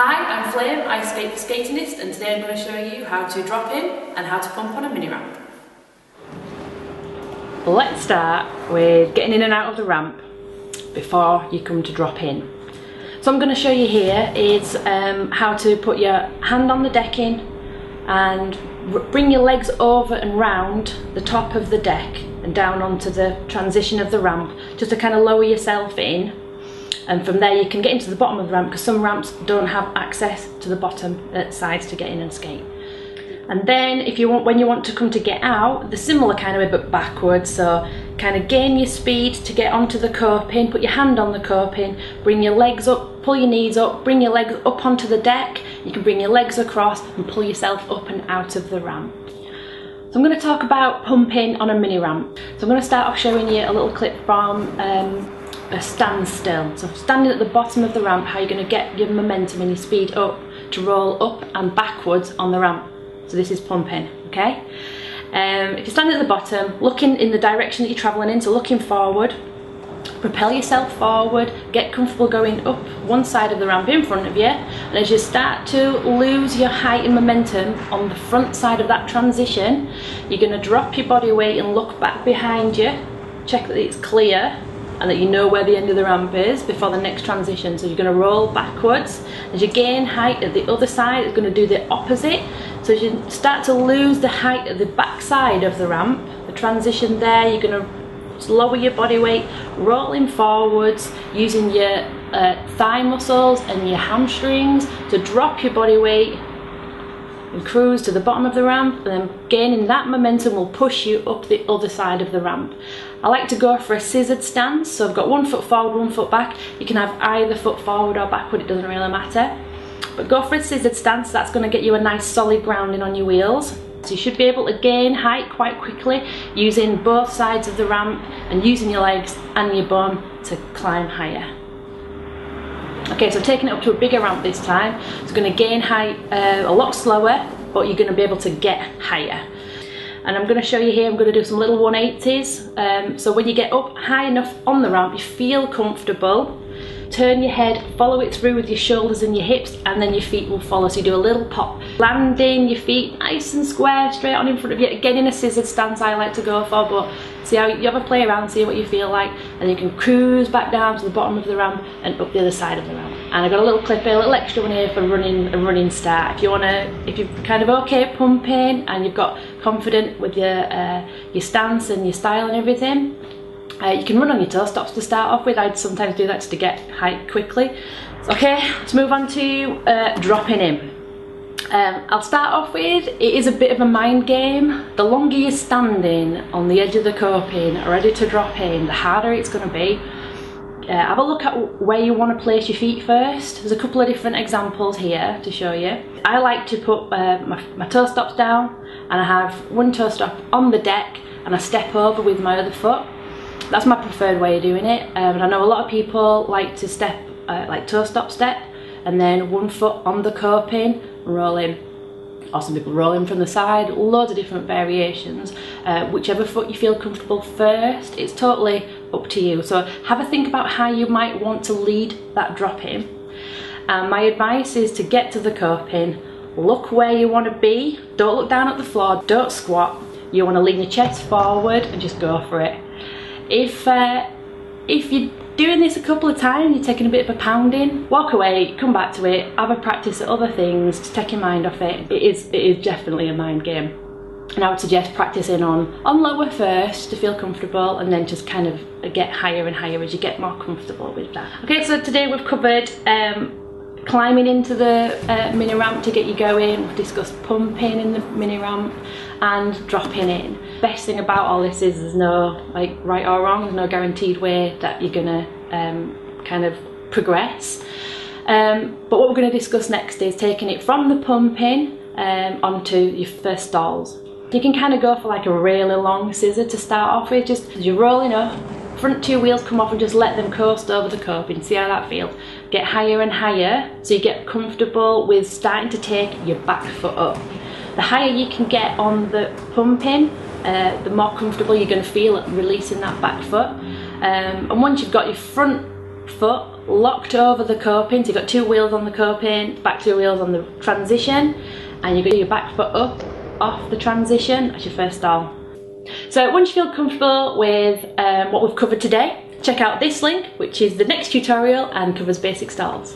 Hi, I'm Flame, Ice Skate for Skatingist, and today I'm going to show you how to drop in and how to pump on a mini ramp. Let's start with getting in and out of the ramp before you come to drop in. So I'm going to show you here is how to put your hand on the decking and bring your legs over and round the top of the deck and down onto the transition of the ramp, just to kind of lower yourself in. And from there you can get into the bottom of the ramp, because some ramps don't have access to the bottom sides to get in and skate. And then if you want, when you want to come to get out, the similar kind of way but backwards, so kind of gain your speed to get onto the coping, put your hand on the coping, bring your legs up, pull your knees up, bring your legs up onto the deck. You can bring your legs across and pull yourself up and out of the ramp. So I'm going to talk about pumping on a mini ramp. So I'm going to start off showing you a little clip from a standstill. So standing at the bottom of the ramp, how you're going to get your momentum and your speed up to roll up and backwards on the ramp. So this is pumping, okay? If you're standing at the bottom, looking in the direction that you're travelling in, so looking forward, propel yourself forward, get comfortable going up one side of the ramp in front of you, and as you start to lose your height and momentum on the front side of that transition, you're going to drop your body weight and look back behind you, check that it's clear, and that you know where the end of the ramp is before the next transition. So you're going to roll backwards. As you gain height at the other side, it's going to do the opposite. So as you start to lose the height at the back side of the ramp, the transition there, you're going to lower your body weight, rolling forwards, using your thigh muscles and your hamstrings to drop your body weight and cruise to the bottom of the ramp, and then gaining that momentum will push you up the other side of the ramp. I like to go for a scissored stance, so I've got 1 foot forward, 1 foot back. You can have either foot forward or backward, it doesn't really matter. But go for a scissored stance, that's going to get you a nice solid grounding on your wheels. So you should be able to gain height quite quickly using both sides of the ramp and using your legs and your bum to climb higher. Okay, so taking it up to a bigger ramp this time, it's going to gain height a lot slower, but you're going to be able to get higher. And I'm going to show you here, I'm going to do some little 180s. So when you get up high enough on the ramp, you feel comfortable, turn your head, follow it through with your shoulders and your hips, and then your feet will follow. So you do a little pop, landing your feet nice and square, straight on in front of you. Again, in a scissored stance I like to go for, but see how you have a play around, see what you feel like, and you can cruise back down to the bottom of the ramp and up the other side of the ramp. And I've got a little clip here, a little extra one here for running a running start. If you're kind of okay pumping and you've got confident with your stance and your style and everything, you can run on your toe stops to start off with. I'd sometimes do that just to get height quickly. Okay, let's move on to dropping in. I'll start off with, it is a bit of a mind game. The longer you're standing on the edge of the coping, ready to drop in, the harder it's going to be. Have a look at where you want to place your feet first. There's a couple of different examples here to show you. I like to put my toe stops down, and I have one toe stop on the deck and I step over with my other foot. That's my preferred way of doing it. And I know a lot of people like to step, like toe stop step, and then 1 foot on the coping, roll in. Or some people roll in from the side, loads of different variations. Whichever foot you feel comfortable first, it's totally up to you. So have a think about how you might want to lead that drop in. My advice is to get to the coping, look where you want to be, don't look down at the floor, don't squat. You want to lean your chest forward and just go for it. If you're doing this a couple of times, you're taking a bit of a pounding, walk away, come back to it, have a practice at other things to take your mind off it. It is definitely a mind game. And I would suggest practicing on lower first to feel comfortable, and then just kind of get higher and higher as you get more comfortable with that. Okay, so today we've covered climbing into the mini ramp to get you going. We've discussed pumping in the mini ramp and dropping in. Best thing about all this is there's no like right or wrong, there's no guaranteed way that you're gonna kind of progress. But what we're going to discuss next is taking it from the pumping onto your first stalls. You can kind of go for like a really long scissor to start off with, just as you're rolling up, front 2 wheels come off and just let them coast over the coping, see how that feels. Get higher and higher so you get comfortable with starting to take your back foot up. The higher you can get on the pumping, the more comfortable you're going to feel at releasing that back foot. And once you've got your front foot locked over the coping, so you've got two wheels on the coping, back two wheels on the transition, and you've got your back foot up off the transition. That's your first stall. So once you feel comfortable with what we've covered today, check out this link, which is the next tutorial and covers basic stalls.